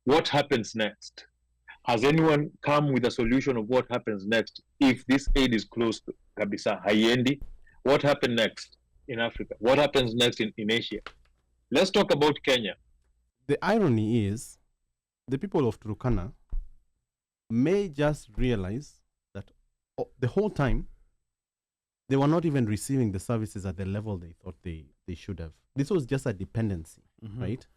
What happens next? Has anyone come with a solution of what happens next if this aid is closed kabisa haiendi? What happens next in Africa? What happens next in Asia? Let's talk about Kenya. The irony is the people of Turkana may just realize that the whole time they were not even receiving the services at the level they thought they should have. This was just a dependency, right?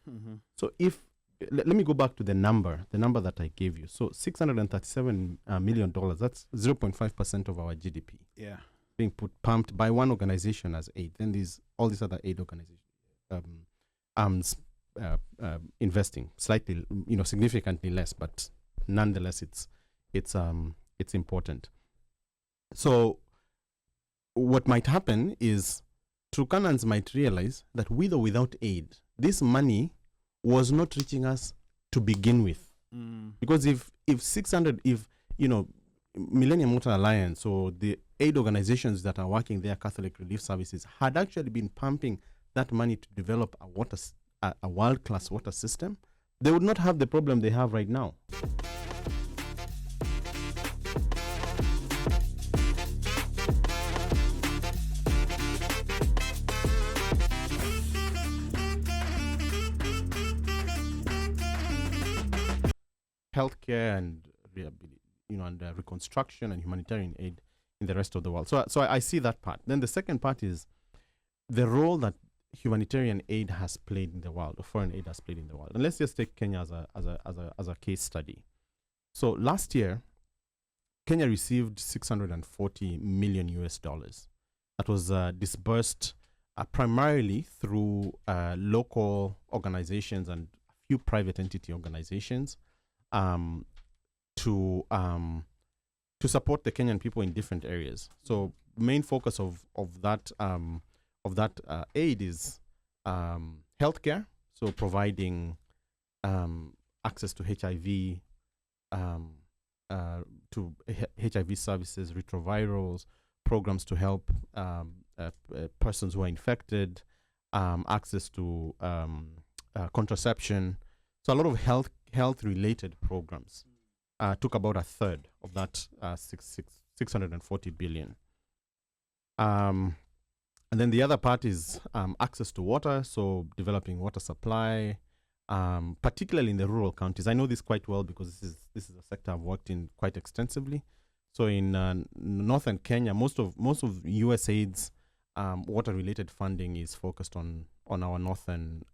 So if let me go back to the number that I gave you. So $637 million, that's 0.5% of our GDP. Yeah. Being pumped by one organization as aid. Then all these other aid organizations investing slightly, significantly less, but nonetheless it's important. So what might happen is Turkanans might realize that with or without aid, this money was not reaching us to begin with. Because if Millennium Water Alliance or the aid organizations that are working there, Catholic Relief Services, had actually been pumping that money to develop a world-class water system, they would not have the problem they have right now. Healthcare and reconstruction and humanitarian aid in the rest of the world. So I see that part. Then the second part is the role that humanitarian aid has played in the world, or foreign aid has played in the world. And let's just take Kenya as a case study. So last year, Kenya received $640 million US. That was disbursed primarily through local organizations and a few private entity organizations to support the Kenyan people in different areas. So main focus of that aid is healthcare, so providing access to HIV, HIV services, retrovirals, programs to help persons who are infected, access to contraception. So a lot of health-related programs took about a third of that $640 billion. And then the other part is access to water, so developing water supply, particularly in the rural counties. I know this quite well because this is a sector I've worked in quite extensively. So in northern Kenya, most of USAID's water-related funding is focused on our northern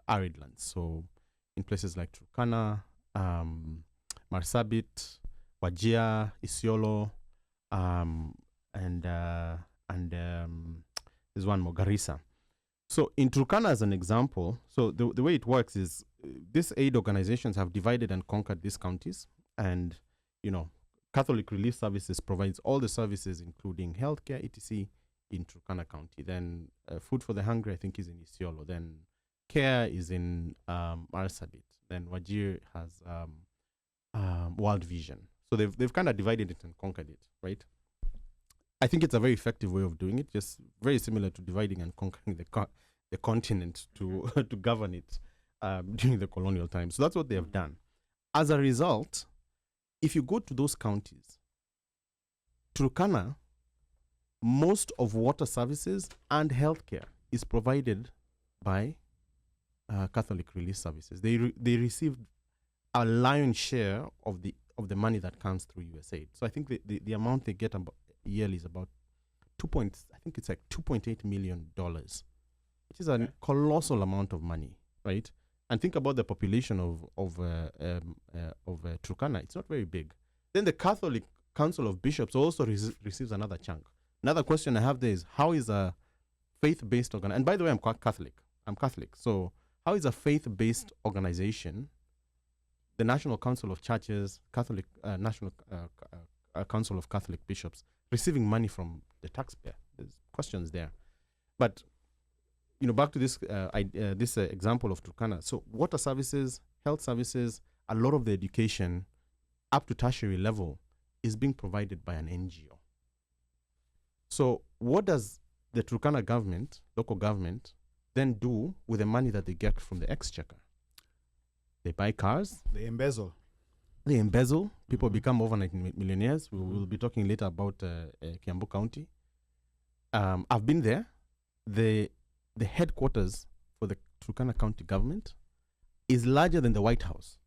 arid lands. So in places like Turkana, Marsabit, Wajir, Isiolo, and there's one more, Garissa. So in Turkana, as an example, so the way it works is these aid organizations have divided and conquered these counties, and Catholic Relief Services provides all the services, including healthcare, etc., in Turkana County. Then food for the hungry, I think, is in Isiolo. Then care is in Marsabit. Then Wajir has World Vision. So they've kind of divided it and conquered it, right? I think it's a very effective way of doing it, just very similar to dividing and conquering the continent to to govern it during the colonial times. So that's what they have done. As a result, if you go to those counties, Turkana, most of water services and healthcare is provided by Catholic Relief Services. They received a lion's share of the money that comes through USAID. So I think the amount they get yearly is about $2.8 million, which is a colossal amount of money, right? And think about the population of Turkana. It's not very big. Then the Catholic Council of Bishops also receives another chunk. Another question I have there is, how is a faith-based organization, and by the way, I'm Catholic, so how is a faith-based organization, the National Council of Churches, Catholic National Council of Catholic Bishops, receiving money from the taxpayer? There's questions there. But back to this example of Turkana. So water services, health services, a lot of the education up to tertiary level is being provided by an NGO. So what does the Turkana government, local government, then do with the money that they get from the exchequer? They buy cars. They embezzle. People become overnight millionaires. We will be talking later about Kiambu County. I've been there. The headquarters for the Turkana County government is larger than the White House.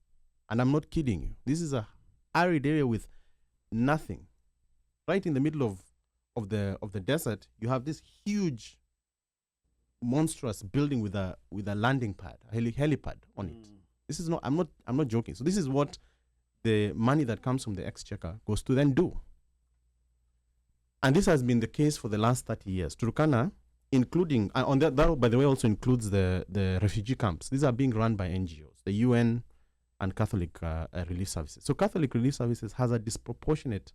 And I'm not kidding you. This is a arid area with nothing. Right in the middle of the desert, you have this huge, monstrous building with a landing pad, a helipad on it. This is not. I'm not joking. So this is what the money that comes from the exchequer goes to then do. And this has been the case for the last 30 years. Turkana, including, on that by the way, also includes the refugee camps. These are being run by NGOs, the UN and Catholic Relief Services. So Catholic Relief Services has a disproportionate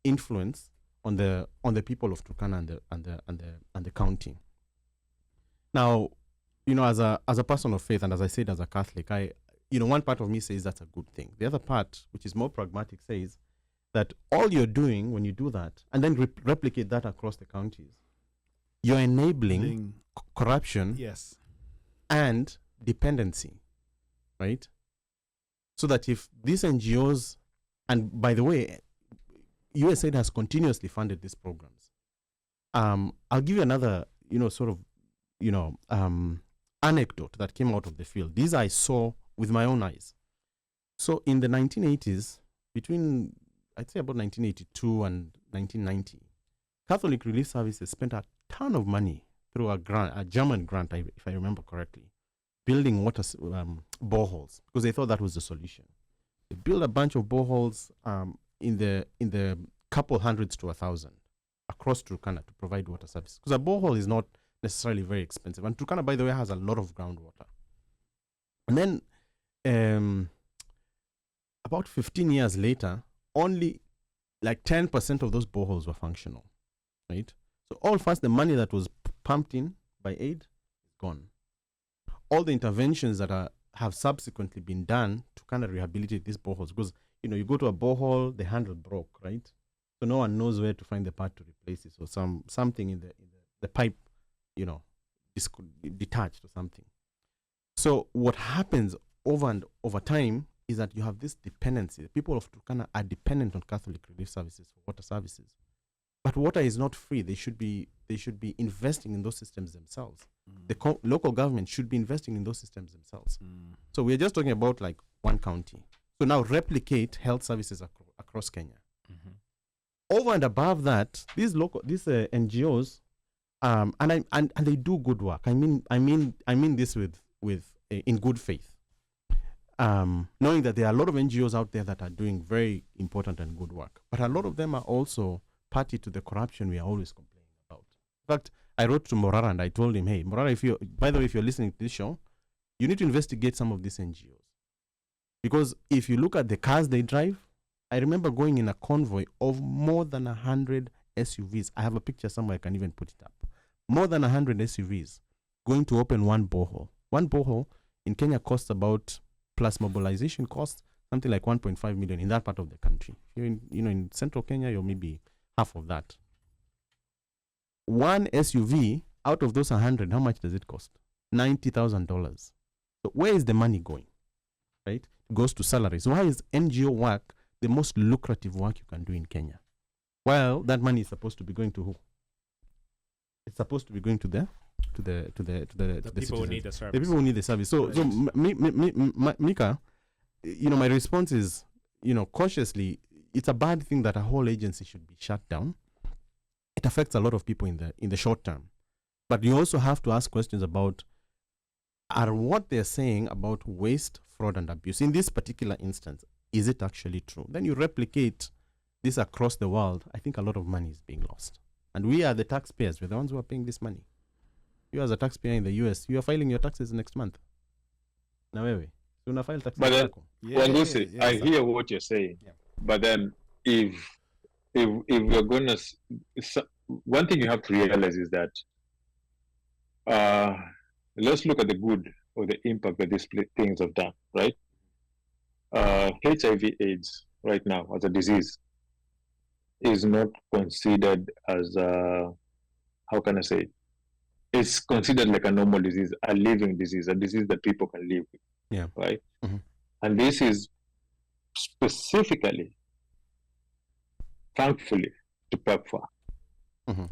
influence on the people of Turkana and the county. Now, as a person of faith, and as I said, as a Catholic, one part of me says that's a good thing. The other part, which is more pragmatic, says that all you're doing when you do that, and then replicate that across the counties, you're enabling corruption, yes, and dependency, right? So that if these NGOs, and by the way, USAID has continuously funded these programs. I'll give you another, anecdote that came out of the field. These I saw with my own eyes. So in the 1980s, between, I'd say about 1982 and 1990, Catholic Relief Services spent a ton of money through a German grant, if I remember correctly, building water boreholes, because they thought that was the solution. They built a bunch of boreholes in the couple hundreds to 1,000 across Turkana to provide water service. Because a borehole is not necessarily very expensive. And Turkana, by the way, has a lot of groundwater. And then about 15 years later, only like 10% of those boreholes were functional, right? So all fast, the money that was pumped in by aid is gone. All the interventions that have subsequently been done to kind of rehabilitate these boreholes, because you go to a borehole, the handle broke, right? So no one knows where to find the part to replace it. So something in the pipe, detached or something. So what happens over time is that you have this dependency. The people of Turkana are dependent on Catholic Relief Services for water services. But water is not free. They should be investing in those systems themselves. The local government should be investing in those systems themselves. So we're just talking about like one county. So now replicate health services across Kenya. Over and above that, these NGOs, and they do good work. I mean this with in good faith. Knowing that there are a lot of NGOs out there that are doing very important and good work, but a lot of them are also party to the corruption we are always complaining about. In fact, I wrote to Morara and I told him, hey, Morara, if you're listening to this show, you need to investigate some of these NGOs. Because if you look at the cars they drive, I remember going in a convoy of more than 100 SUVs. I have a picture somewhere, I can even put it up. More than 100 SUVs going to open one borehole. One borehole in Kenya costs about, plus mobilization costs, something like 1.5 million in that part of the country. If you're in central Kenya, you're maybe half of that. One SUV, out of those 100, how much does it cost? $90,000. So where is the money going? Right? It goes to salaries. Why is NGO work the most lucrative work you can do in Kenya? Well, that money is supposed to be going to who? It's supposed to be going to the people who need the service. The people who need the service. So Mika, my response is, cautiously, it's a bad thing that a whole agency should be shut down. It affects a lot of people in the short term. But you also have to ask questions about, are what they're saying about waste, fraud, and abuse, in this particular instance, is it actually true? Then you replicate this across the world. I think a lot of money is being lost. And we are the taxpayers. We're the ones who are paying this money. You as a taxpayer in the US, you are filing your taxes next month. Now, you una file taxes. But then, I hear what you're saying. Yeah. But then, if you're gonna, one thing you have to realize is that, let's look at the good or the impact that these things have done, right? HIV/AIDS right now as a disease is not considered as how can I say it? It's considered like a normal disease, a living disease, a disease that people can live with. Yeah. Right. Mm-hmm. And this is specifically, thankfully, to PEPFAR. Mm-hmm.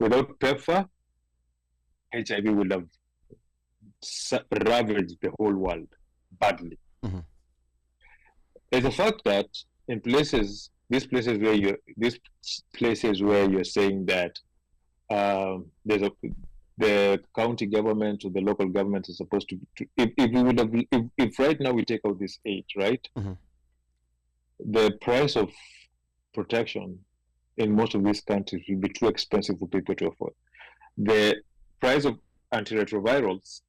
Without PEPFAR, HIV would have ravaged the whole world badly. Mm-hmm. It's the fact that in these places where you're saying that the county government or the local government is supposed to if right now we take out this aid, right? Mm-hmm. The price of protection in most of these countries will be too expensive for people to afford. The price of antiretrovirals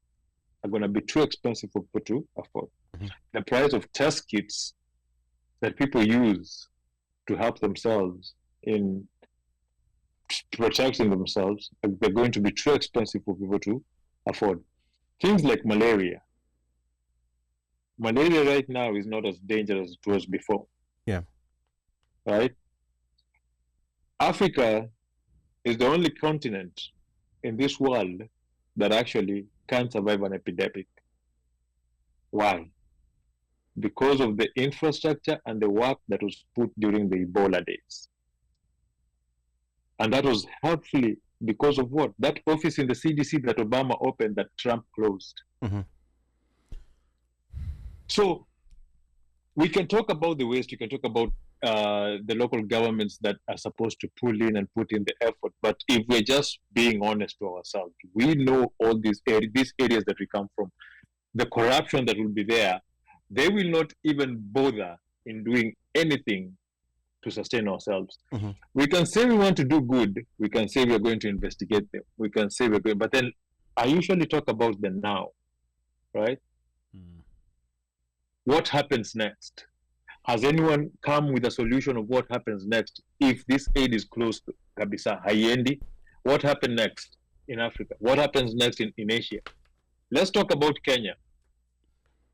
are going to be too expensive for people to afford. Mm-hmm. The price of test kits that people use to help themselves in protecting themselves, they're going to be too expensive for people to afford. Things like malaria. Malaria right now is not as dangerous as it was before. Yeah. Right? Africa is the only continent in this world that actually can't survive an epidemic. Why? Because of the infrastructure and the work that was put during the Ebola days. And that was helpfully because of what? That office in the CDC that Obama opened that Trump closed. Mm-hmm. So we can talk about the waste, we can talk about the local governments that are supposed to pull in and put in the effort. But if we're just being honest to ourselves, we know all these areas that we come from, the corruption that will be there, they will not even bother in doing anything to sustain ourselves. Mm-hmm. We can say we want to do good. We can say we're going to investigate them. We can say we're going, but then I usually talk about the now, right? Mm. What happens next? Has anyone come with a solution of what happens next if this aid is closed to kabisa haiendi? What happens next in Africa? What happens next in Asia? Let's talk about Kenya.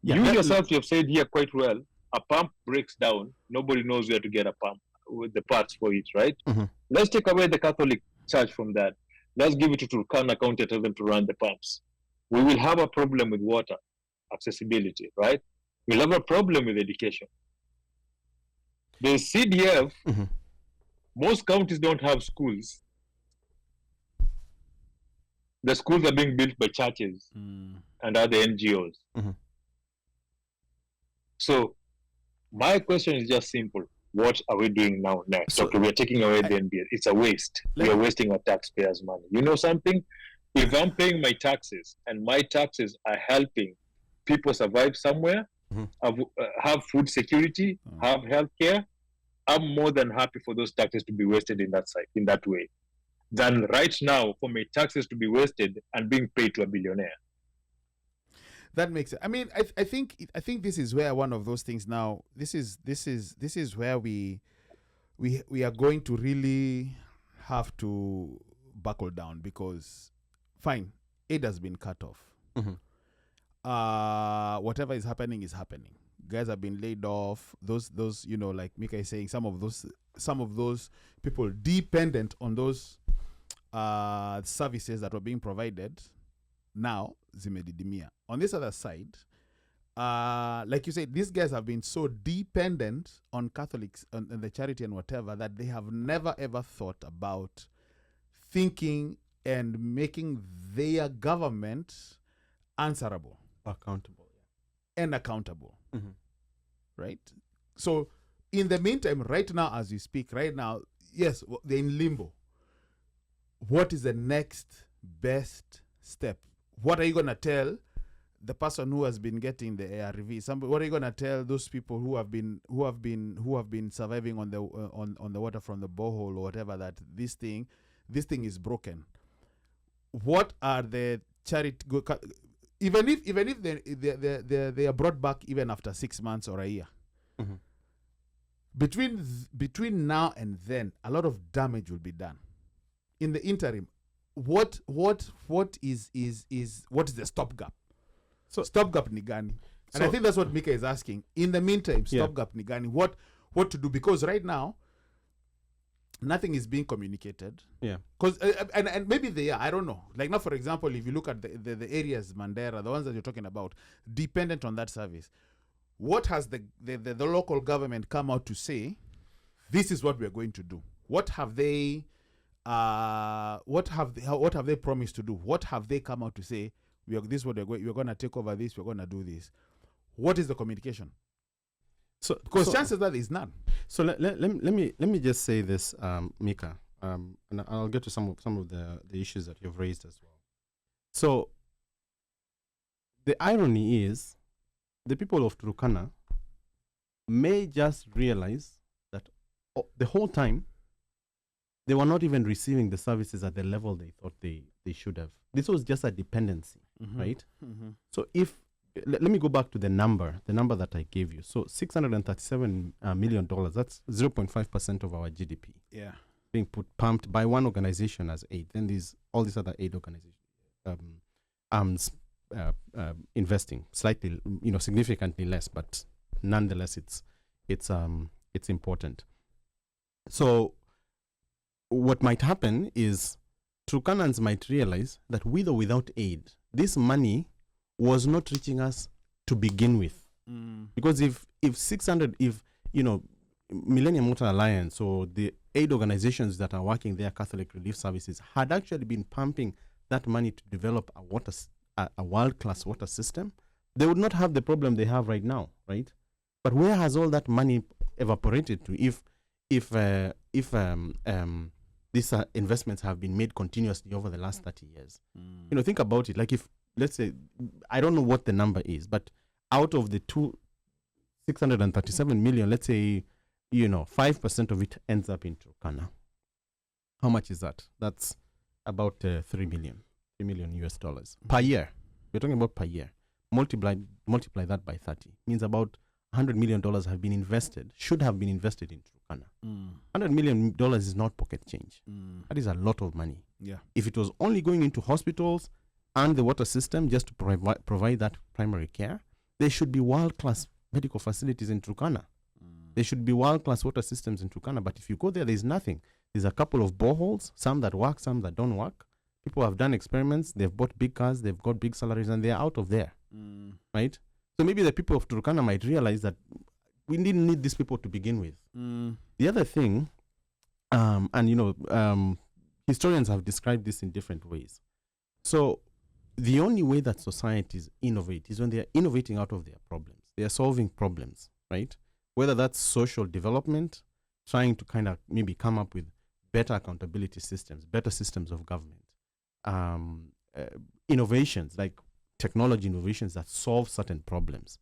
Yeah, you yourself, you have said here quite well, a pump breaks down, nobody knows where to get a pump with the parts for it, right? Mm-hmm. Let's take away the Catholic Church from that. Let's give it to Turkana County and tell them to run the pumps. We will have a problem with water accessibility, right? We'll have a problem with education. The CDF, mm-hmm. most counties don't have schools. The schools are being built by churches and other NGOs. Mm-hmm. So my question is just simple. What are we doing now next? So, okay, we're taking away the NBS. It's a waste. We are wasting our taxpayers' money. You know something? If I'm paying my taxes and my taxes are helping people survive somewhere, mm-hmm. have food security, have health care, I'm more than happy for those taxes to be wasted in that way, than right now for my taxes to be wasted and being paid to a billionaire. That makes it. I mean, I think this is where one of those things now. This is where we are going to really have to buckle down, because fine, aid has been cut off. Mm-hmm. Whatever is happening is happening. Guys have been laid off. Those like Mika is saying, some of those people dependent on those services that were being provided now zimedidimia. On this other side, like you said, these guys have been so dependent on Catholics and the charity and whatever, that they have never ever thought about thinking and making their government answerable, accountable. Mm-hmm. Right? So in the meantime, right now as we speak, right now, yes, they're in limbo. What is the next best step? What are you going to tell the person who has been getting the ARV? What are you going to tell those people who have been surviving on the water from the borehole or whatever, that this thing is broken? What are the charity? Even if they are brought back even after 6 months or a year, mm-hmm. between now and then, a lot of damage will be done. In the interim, what is the stopgap? So stopgap ni gani? And I think that's what Mika is asking. In the meantime, stopgap ni gani? What to do? Because right now, nothing is being communicated. Yeah. Because and maybe they are. I don't know. Like now, for example, if you look at the areas, Mandera, the ones that you're talking about, dependent on that service, what has the local government come out to say? This is what we are going to do. What have they promised to do? What have they come out to say? This is what we're going to take over this. We're going to do this. What is the communication? So because chances that is none. So let me just say this, Mika, and I'll get to some of the issues that you've raised as well. So the irony is, the people of Turkana may just realize that the whole time they were not even receiving the services at the level they thought they should have. This was just a dependency, right? So if let me go back to the number that I gave you. So $637 million, that's 0.5% of our GDP. Yeah. Being pumped by one organization as aid. Then all these other aid organizations investing slightly, significantly less, but nonetheless it's important. So what might happen is Turkanans might realize that with or without aid, this money was not reaching us to begin with. Because if Millennium Water Alliance or the aid organizations that are working there, Catholic Relief Services, had actually been pumping that money to develop a world-class water system, they would not have the problem they have right now, right? But where has all that money evaporated to if these investments have been made continuously over the last 30 years? Think about it. Like if, let's say, I don't know what the number is, but out of the 637 million, let's say, 5% of it ends up in Turkana. How much is that? That's about $3 million US dollars per year. We're talking about per year. Multiply that by 30. Means about $100 million should have been invested in Turkana. $100 million is not pocket change. That is a lot of money. Yeah. If it was only going into hospitals and the water system just to provide that primary care, there should be world-class medical facilities in Turkana. There should be world-class water systems in Turkana. But if you go there's nothing. There's a couple of boreholes, some that work, some that don't work. People have done experiments. They've bought big cars. They've got big salaries, and they're out of there. Right? So maybe the people of Turkana might realize that we didn't need these people to begin with. The other thing, historians have described this in different ways. So the only way that societies innovate is when they are innovating out of their problems. They are solving problems, right? Whether that's social development, trying to kind of maybe come up with better accountability systems, better systems of government, innovations like technology innovations that solve certain problems.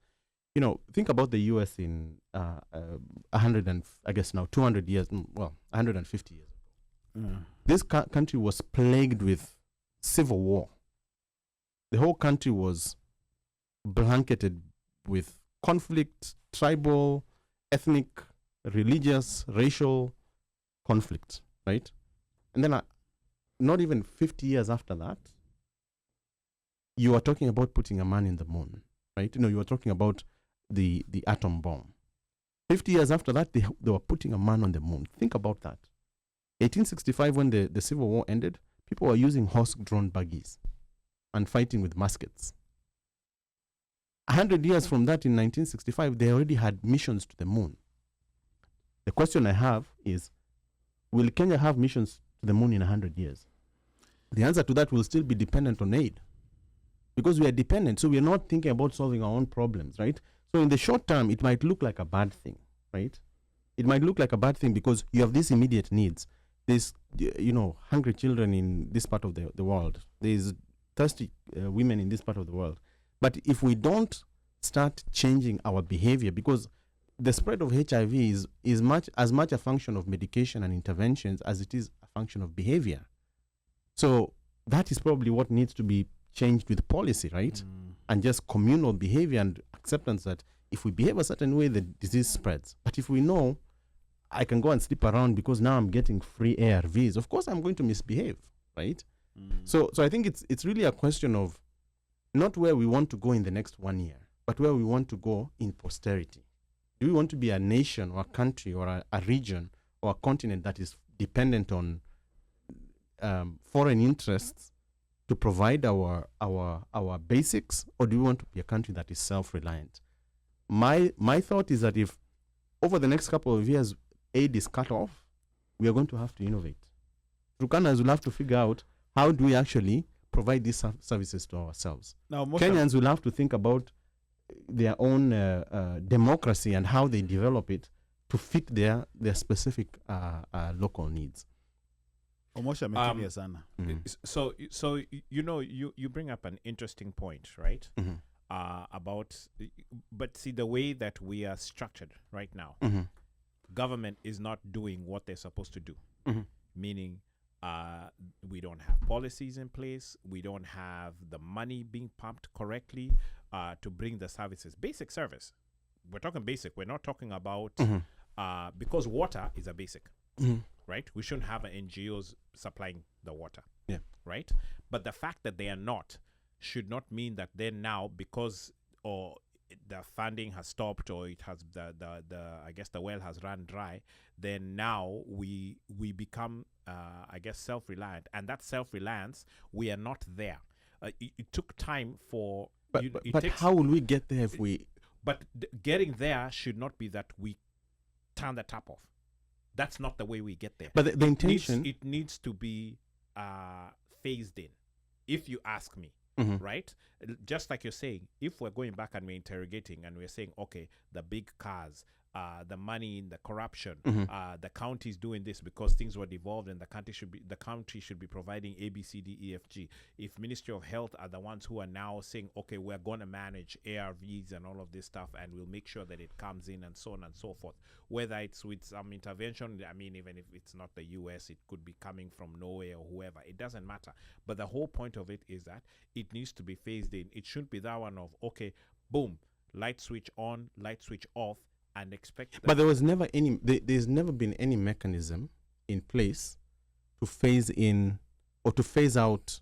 Think about the U.S. in 200 years, 150 years ago. This country was plagued with civil war. The whole country was blanketed with conflict, tribal, ethnic, religious, racial conflict, right? And then not even 50 years after that, you are talking about putting a man in the moon, right? You are talking about the atom bomb. 50 years after that, they were putting a man on the moon. Think about that. 1865, when the Civil War ended, people were using horse-drawn buggies and fighting with muskets. 100 years from that, in 1965, they already had missions to the moon. The question I have is, will Kenya have missions to the moon in 100 years? The answer to that will still be dependent on aid. Because we are dependent, so we are not thinking about solving our own problems, right? So in the short term, it might look like a bad thing, right? It might look like a bad thing because you have these immediate needs. There's, hungry children in this part of the world. There's thirsty women in this part of the world. But if we don't start changing our behavior, because the spread of HIV is as much a function of medication and interventions as it is a function of behavior. So that is probably what needs to be changed with policy, right? And just communal behavior and acceptance that if we behave a certain way, the disease spreads. But if we know I can go and sleep around because now I'm getting free ARVs, of course I'm going to misbehave, right? So I think it's really a question of not where we want to go in the next 1 year, but where we want to go in posterity. Do we want to be a nation or a country or a region or a continent that is dependent on foreign interests to provide our basics, or do we want to be a country that is self-reliant? my thought is that if over the next couple of years aid is cut off, we are going to have to innovate. Turkanas will have to figure out how do we actually provide these services to ourselves. Now, Kenyans will have to think about their own democracy and how they develop it to fit their specific local needs. So you bring up an interesting point, right? About, but see, the way that we are structured right now, government is not doing what they're supposed to do, meaning we don't have policies in place, we don't have the money being pumped correctly to bring the services, basic service. We're talking basic, we're not talking about because water is a basic, right? We shouldn't have NGOs supplying the water, right? But the fact that they are not should not mean that then now, because the funding has stopped, or it has the I guess the well has run dry, then now we become I guess self-reliant, and that self-reliance, we are not there. It took time for but how will we get there if we getting there should not be that we turn the tap off. That's not the way we get there. But the intention, it needs to be phased in, if you ask me. Right? Just like you're saying, if we're going back and we're interrogating and we're saying, okay, the big cars, the money in the corruption, the county's doing this because things were devolved, and the country should be providing A, B, C, D, E, F, G. If Ministry of Health are the ones who are now saying, okay, we're going to manage ARVs and all of this stuff, and we'll make sure that it comes in, and so on and so forth. Whether it's with some intervention, I mean, even if it's not the US, it could be coming from Norway or whoever. It doesn't matter. But the whole point of it is that it needs to be phased in. It shouldn't be that one of, okay, boom, light switch on, light switch off, and expect. But there was never any. There's never been any mechanism in place to phase in or to phase out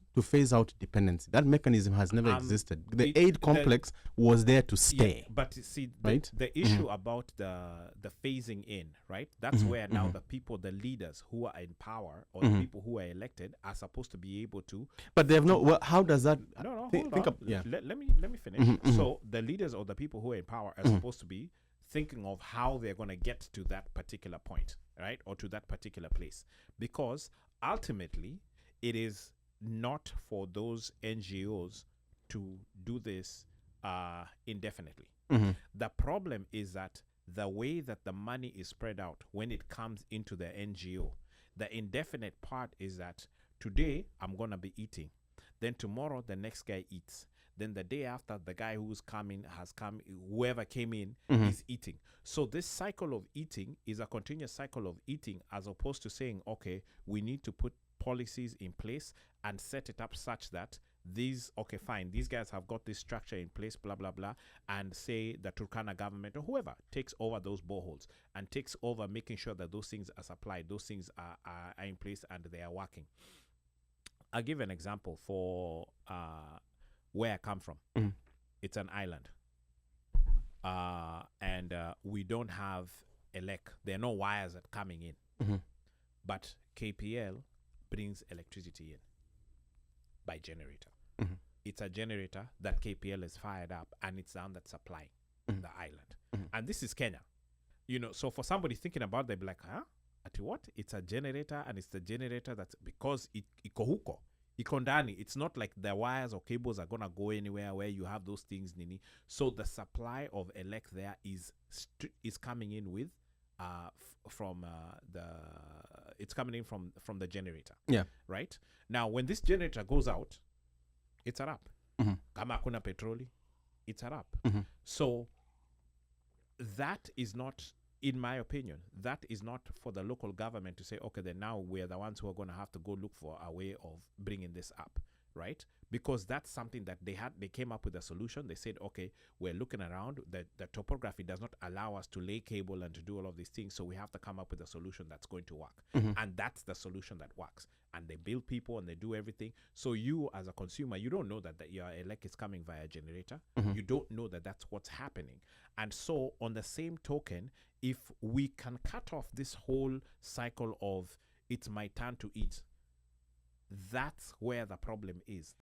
dependency. That mechanism has never existed. The aid complex was there to stay. Yeah, but see, right? the issue about the phasing in, right? That's where now the people, the leaders who are in power, or the people who are elected, are supposed to be able to. But they have no. Well, how does that? No, think hold on. Yeah. Let me finish. So the leaders or the people who are in power are supposed to be thinking of how they're going to get to that particular point, right? Or to that particular place. Because ultimately, it is not for those NGOs to do this indefinitely. The problem is that the way that the money is spread out when it comes into the NGO, the indefinite part is that today I'm going to be eating. Then tomorrow the next guy eats. Then the day after, the guy who's coming has come, whoever came in is eating. So this cycle of eating is a continuous cycle of eating, as opposed to saying, okay, we need to put policies in place and set it up such that these guys have got this structure in place, blah, blah, blah, and say the Turkana government or whoever takes over those boreholes and takes over making sure that those things are supplied, those things are in place and they are working. I'll give an example for where I come from. It's an island. And we don't have there are no wires that are coming in. But KPL brings electricity in by generator. It's a generator that KPL is fired up, and it's down that supplying the island. And this is Kenya. So for somebody thinking about it, they'd be like, huh? At what? It's a generator, and it's the generator that's because iko ndani. It's not like the wires or cables are gonna go anywhere where you have those things, Nini. So the supply of elect there is coming in with it's coming in from the generator. Yeah. Right? Now when this generator goes out, it's a wrap. Kama hakuna petroli, it's a wrap. So that is not, in my opinion, that is not for the local government to say, okay, then now we're the ones who are going to have to go look for a way of bringing this up, right? Because that's something that they came up with a solution. They said, okay, we're looking around, the topography does not allow us to lay cable and to do all of these things, so we have to come up with a solution that's going to work. And that's the solution that works. And they build people and they do everything. So you, as a consumer, you don't know that your elect is coming via generator. You don't know that that's what's happening. And so on the same token, if we can cut off this whole cycle of it's my turn to eat, that's where the problem is.